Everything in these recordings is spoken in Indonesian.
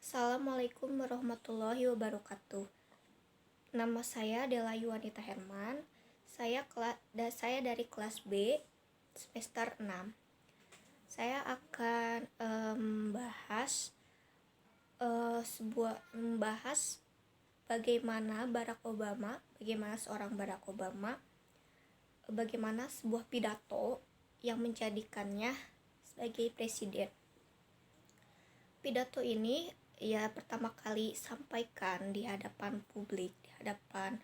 Assalamualaikum warahmatullahi wabarakatuh. Nama saya Dela Yuwanita Herman. Saya dari kelas B semester 6. Saya akan membahas bagaimana seorang Barack Obama, bagaimana sebuah pidato yang menjadikannya sebagai presiden. Pidato ini pertama kali sampaikan di hadapan publik, di hadapan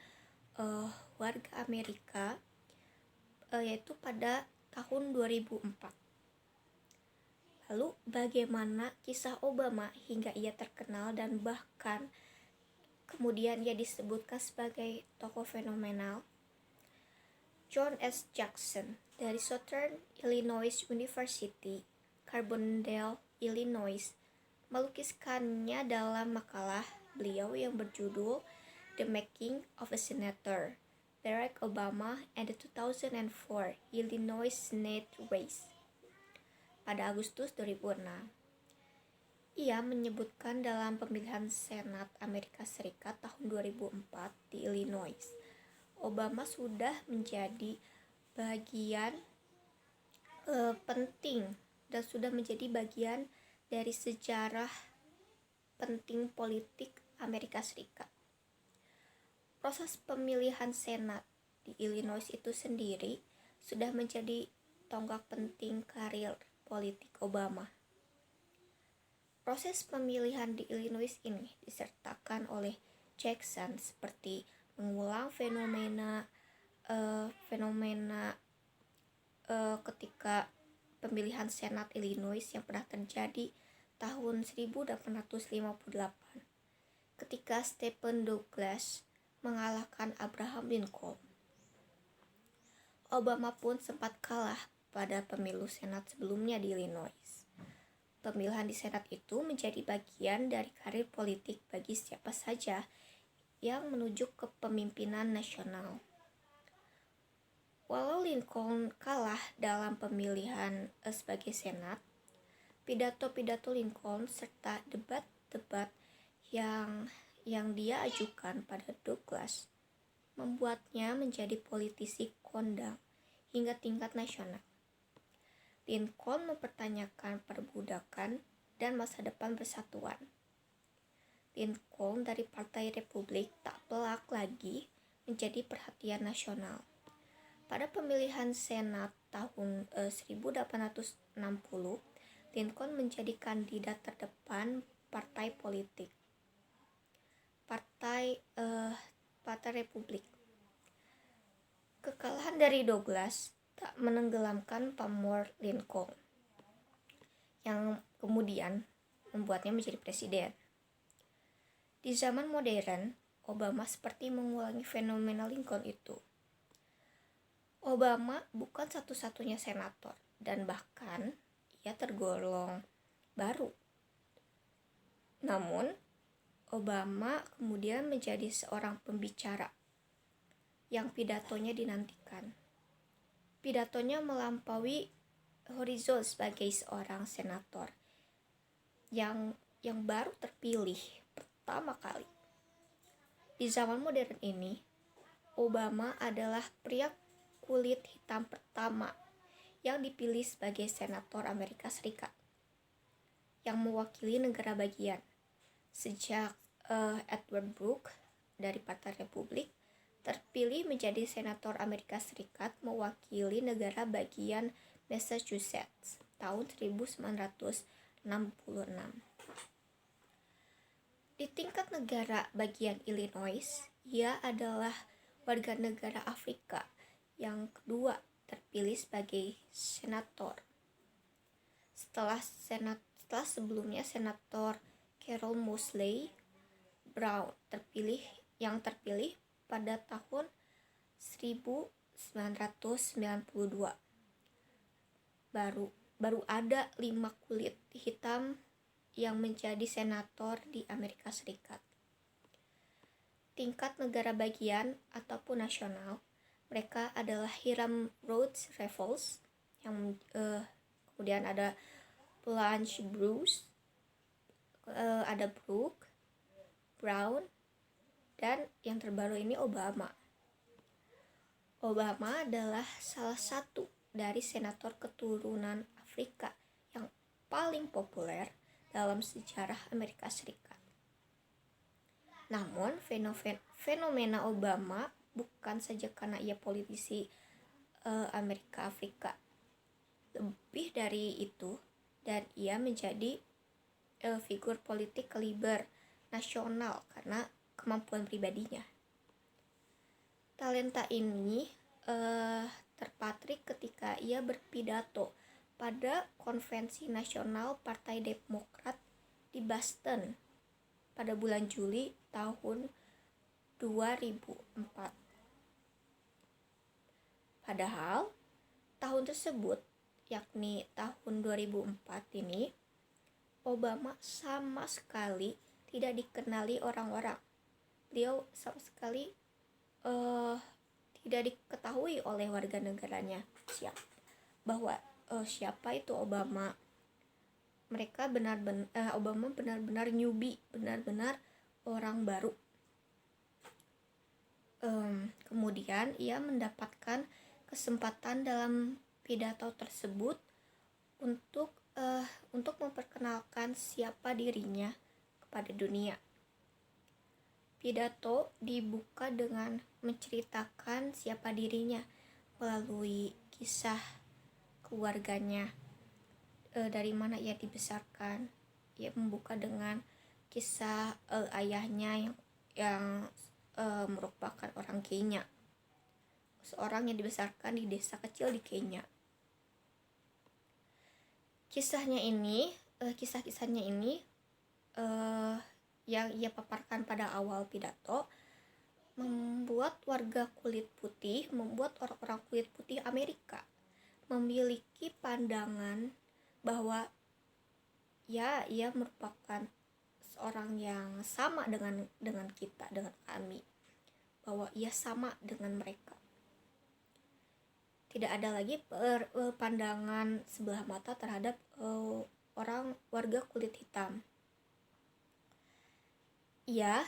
warga Amerika, yaitu pada tahun 2004. Lalu bagaimana kisah Obama hingga ia terkenal dan bahkan kemudian ia disebutkan sebagai tokoh fenomenal. John S. Jackson dari Southern Illinois University, Carbondale, Illinois, melukiskannya dalam makalah beliau yang berjudul The Making of a Senator, Barack Obama and the 2004 Illinois Senate Race pada Agustus 2006. Ia menyebutkan dalam pemilihan Senat Amerika Serikat tahun 2004 di Illinois, Obama sudah menjadi bagian penting dan sudah menjadi bagian dari sejarah penting politik Amerika Serikat. Proses pemilihan Senat di Illinois itu sendiri sudah menjadi tonggak penting karir politik Obama. Proses pemilihan di Illinois ini disertakan oleh Jackson seperti mengulang fenomena ketika pemilihan Senat Illinois yang pernah terjadi tahun 1858 ketika Stephen Douglas mengalahkan Abraham Lincoln. Obama pun sempat kalah pada pemilu Senat sebelumnya di Illinois. Pemilihan di Senat itu menjadi bagian dari karir politik bagi siapa saja yang menuju kepemimpinan nasional. Walau Lincoln kalah dalam pemilihan sebagai Senat, pidato-pidato Lincoln serta debat-debat yang dia ajukan pada Douglas membuatnya menjadi politisi kondang hingga tingkat nasional. Lincoln mempertanyakan perbudakan dan masa depan persatuan. Lincoln dari Partai Republik tak pelak lagi menjadi perhatian nasional. Pada pemilihan Senat tahun 1860, Lincoln menjadi kandidat terdepan partai politik, Partai Republik. Kekalahan dari Douglas tak menenggelamkan pamor Lincoln, yang kemudian membuatnya menjadi presiden. Di zaman modern, Obama seperti mengulangi fenomena Lincoln itu. Obama bukan satu-satunya senator dan bahkan ia tergolong baru. Namun, Obama kemudian menjadi seorang pembicara yang pidatonya dinantikan. Pidatonya melampaui horizon sebagai seorang senator yang baru terpilih pertama kali. Di zaman modern ini, Obama adalah pria kulit hitam pertama yang dipilih sebagai senator Amerika Serikat yang mewakili negara bagian sejak Edward Brooke dari Partai Republik terpilih menjadi senator Amerika Serikat mewakili negara bagian Massachusetts tahun 1966. Di tingkat negara bagian Illinois, ia adalah warga negara Afrika yang kedua terpilih sebagai senator. Setelah sebelumnya senator Carol Moseley Brown terpilih pada tahun 1992. Baru ada 5 kulit hitam yang menjadi senator di Amerika Serikat. Tingkat negara bagian ataupun nasional, mereka adalah Hiram Rhodes Raffles, yang kemudian ada Blanche Bruce, ada Brooke, Brown, dan yang terbaru ini Obama. Obama adalah salah satu dari senator keturunan Afrika yang paling populer dalam sejarah Amerika Serikat. Namun, fenomena Obama bukan saja karena ia politisi Amerika Afrika. Lebih dari itu, dan ia menjadi figur politik kaliber nasional karena kemampuan pribadinya. Talenta ini terpatrik ketika ia berpidato pada konvensi nasional Partai Demokrat di Boston pada bulan Juli tahun 2004. Padahal tahun tersebut, yakni tahun 2004 ini, Obama sama sekali tidak dikenali orang-orang. Beliau sama sekali tidak diketahui oleh warga negaranya siapa itu Obama. Obama benar-benar newbie, benar-benar orang baru. Kemudian ia mendapatkan kesempatan dalam pidato tersebut untuk memperkenalkan siapa dirinya kepada dunia. Pidato dibuka dengan menceritakan siapa dirinya melalui kisah keluarganya, dari mana ia dibesarkan. Ia membuka dengan kisah ayahnya yang merupakan orang Kenya, seorang yang dibesarkan di desa kecil di Kenya. Kisah-kisahnya ini yang ia paparkan pada awal pidato membuat orang-orang kulit putih Amerika memiliki pandangan bahwa ia merupakan seorang yang sama dengan kita, dengan kami, bahwa ia sama dengan mereka. Tidak ada lagi pandangan sebelah mata terhadap warga kulit hitam. Ia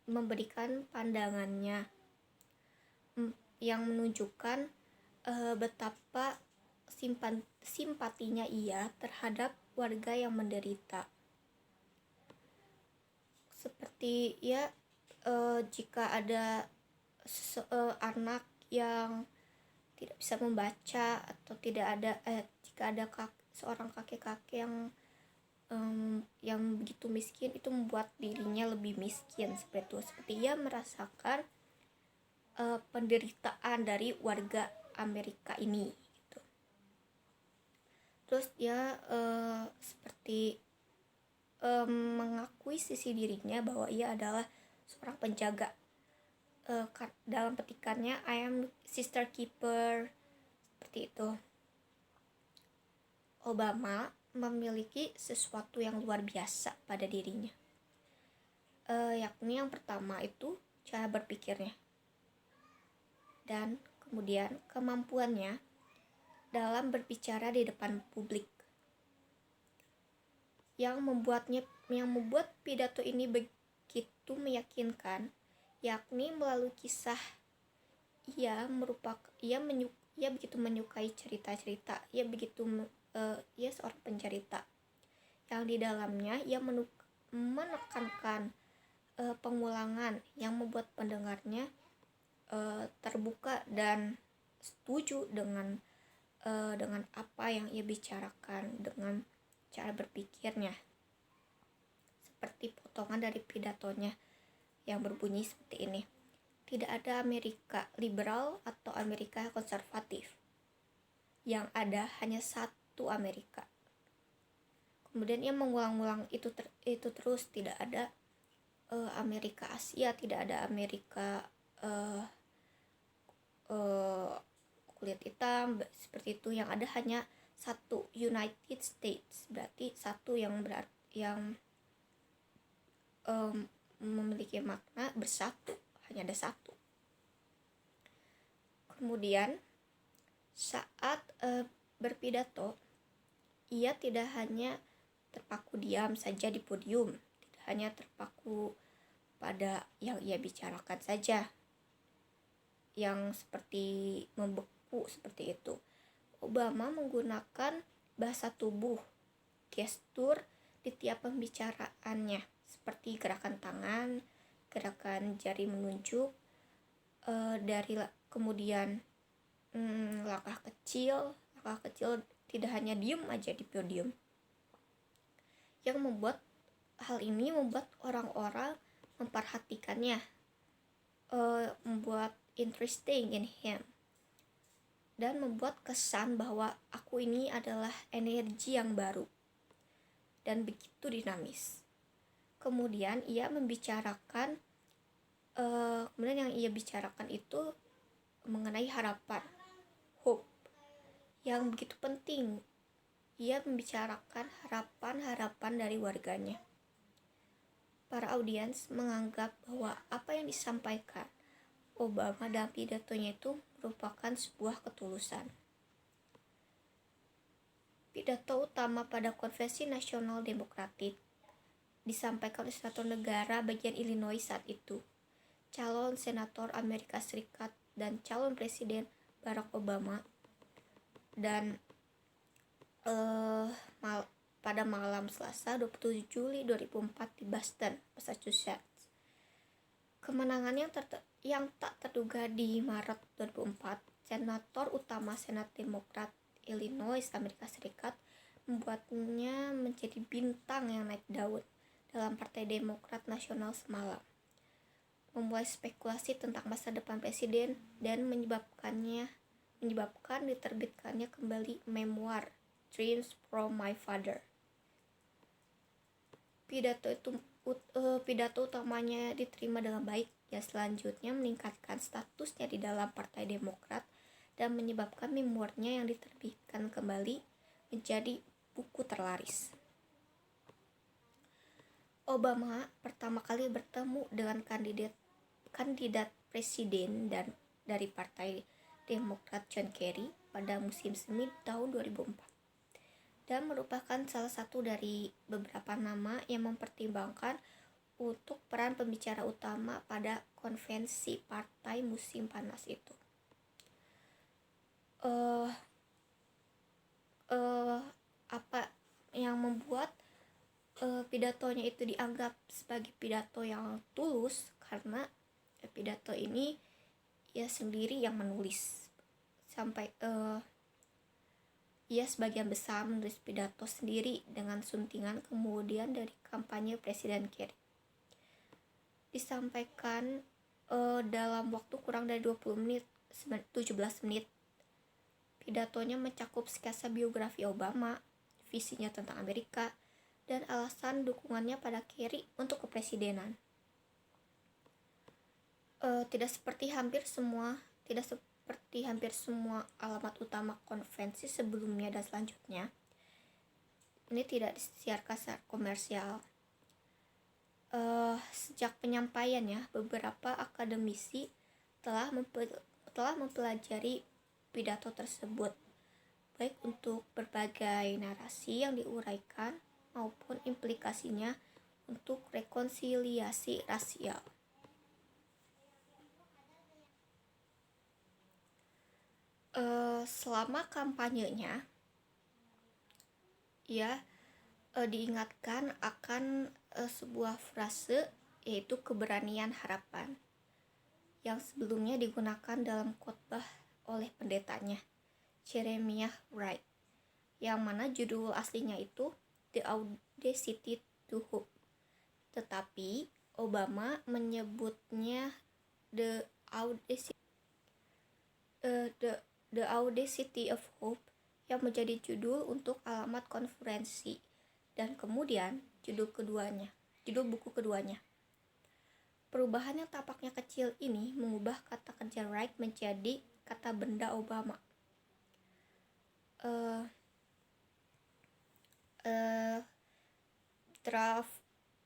memberikan pandangannya yang menunjukkan betapa simpatinya ia terhadap warga yang menderita. Seperti jika ada anak yang tidak bisa membaca, atau jika ada seorang kakek-kakek yang begitu miskin, itu membuat dirinya lebih miskin. Seperti ia merasakan penderitaan dari warga Amerika ini gitu. Terus dia seperti mengakui sisi dirinya bahwa ia adalah seorang penjaga. Dalam petikannya, I am sister keeper, seperti itu. Obama memiliki sesuatu yang luar biasa pada dirinya, yakni yang pertama itu cara berpikirnya, dan kemudian kemampuannya dalam berbicara di depan publik, yang membuat pidato ini begitu meyakinkan, yakni melalui kisah ia begitu menyukai cerita-cerita, ia seorang pencerita yang di dalamnya ia menekankan pengulangan yang membuat pendengarnya terbuka dan setuju dengan apa yang ia bicarakan, dengan cara berpikirnya. Seperti potongan dari pidatonya yang berbunyi seperti ini: tidak ada Amerika liberal atau Amerika konservatif, yang ada hanya satu Amerika. Kemudian ia mengulang-ulang itu terus, tidak ada Amerika Asia, tidak ada Amerika kulit hitam, seperti itu. Yang ada hanya satu, United States, berarti satu yang memiliki makna bersatu, hanya ada satu. Kemudian saat berpidato, ia tidak hanya terpaku diam saja di podium, tidak hanya terpaku pada yang ia bicarakan saja, yang seperti membeku seperti itu. Obama menggunakan bahasa tubuh, gestur di tiap pembicaraannya, seperti gerakan tangan, gerakan jari menunjuk, kemudian langkah kecil tidak hanya diem aja di podium. Hal ini membuat orang-orang memperhatikannya, membuat interesting in him, dan membuat kesan bahwa aku ini adalah energi yang baru dan begitu dinamis. Kemudian yang ia bicarakan itu mengenai harapan, hope, yang begitu penting. Ia membicarakan harapan-harapan dari warganya. Para audiens menganggap bahwa apa yang disampaikan Obama dalam pidatonya itu merupakan sebuah ketulusan. Pidato utama pada Konvensi Nasional Demokratik disampaikan oleh senator negara bagian Illinois saat itu, calon senator Amerika Serikat dan calon presiden Barack Obama, dan pada malam Selasa 27 Juli 2004 di Boston, Massachusetts. Kemenangan yang tak terduga di Maret 2004, senator utama Senat Demokrat Illinois, Amerika Serikat, membuatnya menjadi bintang yang naik daun dalam Partai Demokrat Nasional semalam, memulai spekulasi tentang masa depan presiden dan menyebabkan diterbitkannya kembali memoir Dreams from My Father. Pidato utamanya diterima dengan baik, yang selanjutnya meningkatkan statusnya di dalam Partai Demokrat dan menyebabkan memoirnya yang diterbitkan kembali menjadi buku terlaris. Obama pertama kali bertemu dengan kandidat presiden dari Partai Demokrat John Kerry pada musim semi tahun 2004. Dan merupakan salah satu dari beberapa nama yang mempertimbangkan untuk peran pembicara utama pada konvensi partai musim panas itu. Apa yang membuat pidatonya itu dianggap sebagai pidato yang tulus, karena pidato ini ia sendiri yang menulis. Ia sebagian besar menulis pidato sendiri dengan suntingan kemudian dari kampanye Presiden Kerry. Disampaikan dalam waktu kurang dari 17 menit. Pidatonya mencakup sketsa biografi Obama, visinya tentang Amerika, dan alasan dukungannya pada Kerry untuk kepresidenan. Tidak seperti hampir semua alamat utama konvensi sebelumnya dan selanjutnya, ini tidak disiarkan secara komersial. Sejak penyampaiannya, beberapa akademisi telah mempelajari pidato tersebut, baik untuk berbagai narasi yang diuraikan maupun implikasinya untuk rekonsiliasi rasial. Selama kampanyenya, ia diingatkan akan sebuah frase, yaitu keberanian harapan, yang sebelumnya digunakan dalam khotbah oleh pendetanya, Jeremiah Wright, yang mana judul aslinya itu The Audacity to Hope, tetapi Obama menyebutnya The Audacity of Hope, yang menjadi judul untuk alamat konferensi dan kemudian judul buku keduanya. Perubahan yang tampaknya kecil ini mengubah kata kerja Wright menjadi kata benda Obama. Draft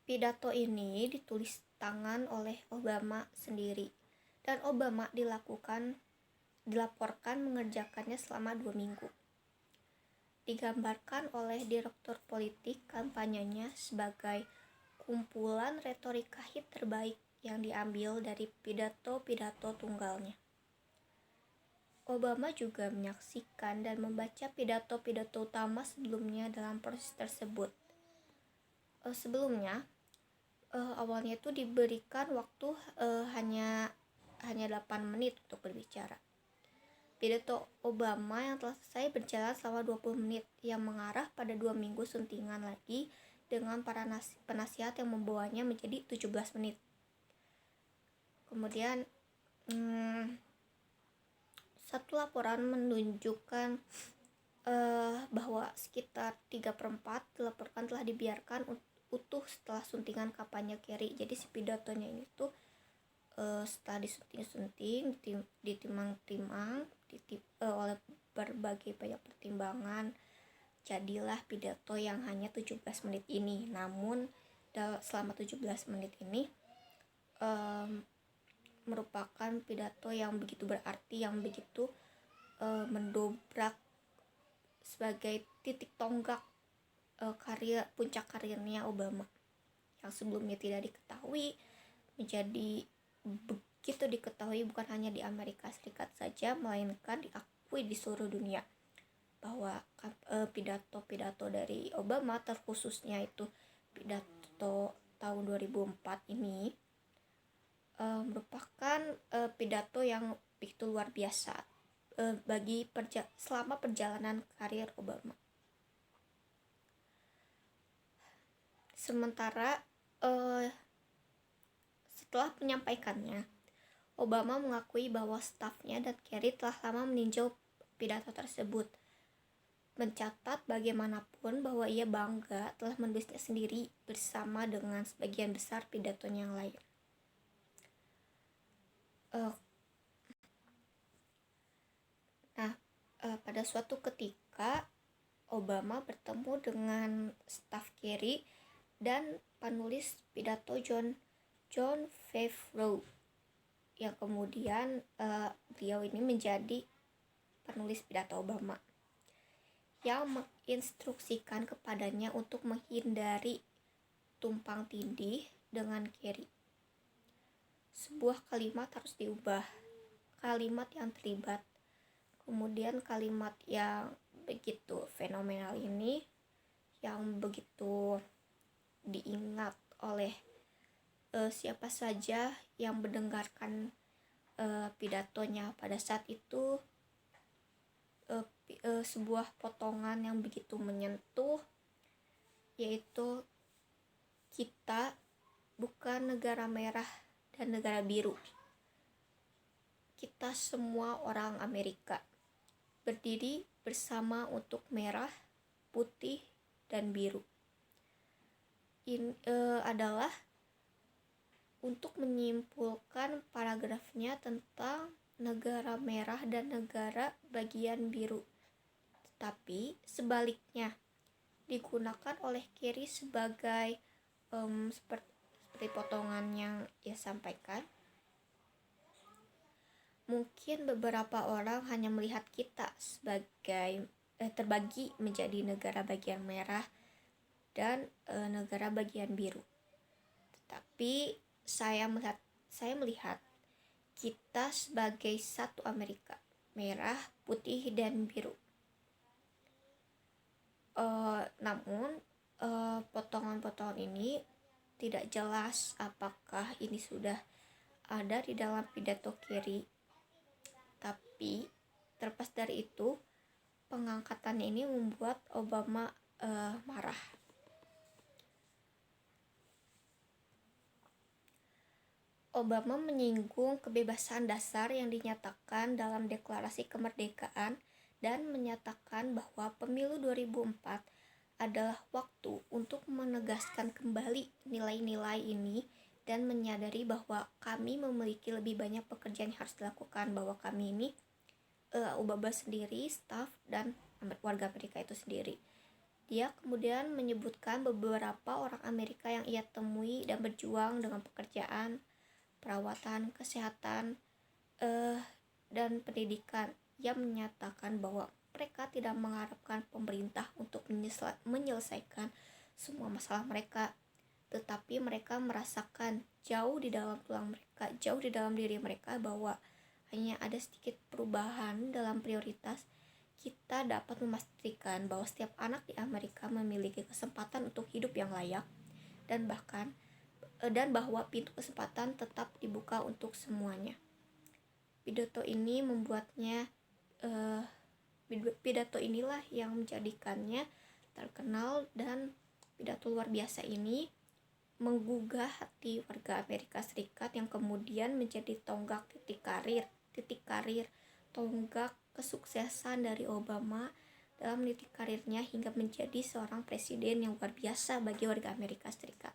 pidato ini ditulis tangan oleh Obama sendiri, dan Obama dilaporkan mengerjakannya selama 2 minggu. digambarkan oleh direktur politik kampanyenya sebagai kumpulan retorika hit terbaik yang diambil dari pidato-pidato tunggalnya. Obama juga menyaksikan dan membaca pidato-pidato utama sebelumnya dalam proses tersebut. Sebelumnya, awalnya itu diberikan waktu hanya 8 menit untuk berbicara. Pidato Obama yang telah selesai berjalan selama 20 menit yang mengarah pada 2 minggu suntingan lagi dengan para penasihat yang membawanya menjadi 17 menit. Kemudian satu laporan menunjukkan bahwa sekitar 3/4 dilaporkan telah dibiarkan utuh setelah suntingan kampanye Kerry. Jadi si pidatonya ini tuh setelah disunting-sunting, ditimang-timang oleh berbagai banyak pertimbangan, jadilah pidato yang hanya 17 menit ini. Namun selama 17 menit ini merupakan pidato yang begitu berarti, yang begitu mendobrak sebagai titik tonggak puncak karirnya Obama yang sebelumnya tidak diketahui menjadi begitu diketahui bukan hanya di Amerika Serikat saja, melainkan diakui di seluruh dunia bahwa pidato-pidato dari Obama, terkhususnya itu pidato tahun 2004 ini merupakan pidato yang begitu luar biasa selama perjalanan karir Obama. Sementara setelah menyampaikannya, Obama mengakui bahwa stafnya dan Kerry telah lama meninjau pidato tersebut, mencatat bagaimanapun bahwa ia bangga telah menulisnya sendiri bersama dengan sebagian besar pidatonya yang lain. Pada suatu ketika Obama bertemu dengan staf Kerry dan penulis pidato John Favreau yang kemudian beliau ini menjadi penulis pidato Obama yang menginstruksikan kepadanya untuk menghindari tumpang tindih dengan Kerry. Sebuah kalimat harus diubah, kalimat yang terlibat. Kemudian kalimat yang begitu fenomenal ini, yang begitu diingat oleh siapa saja yang mendengarkan pidatonya pada saat itu, sebuah potongan yang begitu menyentuh, yaitu kita bukan negara merah dan negara biru. Kita semua orang Amerika berdiri bersama untuk merah, putih, dan biru. Ini adalah untuk menyimpulkan paragrafnya tentang negara merah dan negara bagian biru. Tetapi sebaliknya digunakan oleh Kerry sebagai seperti potongan yang ia sampaikan. Mungkin beberapa orang hanya melihat kita sebagai terbagi menjadi negara bagian merah dan negara bagian biru. Tetapi saya melihat kita sebagai satu Amerika, merah, putih, dan biru. Namun potongan-potongan ini tidak jelas apakah ini sudah ada di dalam pidato Kerry. Tapi terlepas dari itu, pengangkatannya ini membuat Obama marah. Obama menyinggung kebebasan dasar yang dinyatakan dalam Deklarasi Kemerdekaan dan menyatakan bahwa pemilu 2004 adalah waktu untuk menegaskan kembali nilai-nilai ini dan menyadari bahwa kami memiliki lebih banyak pekerjaan yang harus dilakukan, bahwa kami ini Obama sendiri, staf, dan warga Amerika itu sendiri. Dia kemudian menyebutkan beberapa orang Amerika yang ia temui dan berjuang dengan pekerjaan, perawatan, kesehatan, dan pendidikan. Ia menyatakan bahwa Mereka tidak mengharapkan pemerintah untuk menyelesaikan semua masalah mereka, tetapi mereka merasakan jauh di dalam tulang mereka, jauh di dalam diri mereka, bahwa hanya ada sedikit perubahan dalam prioritas, kita dapat memastikan bahwa setiap anak di Amerika memiliki kesempatan untuk hidup yang layak, dan bahwa pintu kesempatan tetap dibuka untuk semuanya. Pidato inilah yang menjadikannya terkenal, dan pidato luar biasa ini menggugah hati warga Amerika Serikat yang kemudian menjadi tonggak titik karir, tonggak kesuksesan dari Obama dalam titik karirnya hingga menjadi seorang presiden yang luar biasa bagi warga Amerika Serikat.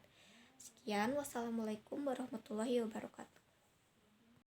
Sekian, wassalamualaikum warahmatullahi wabarakatuh.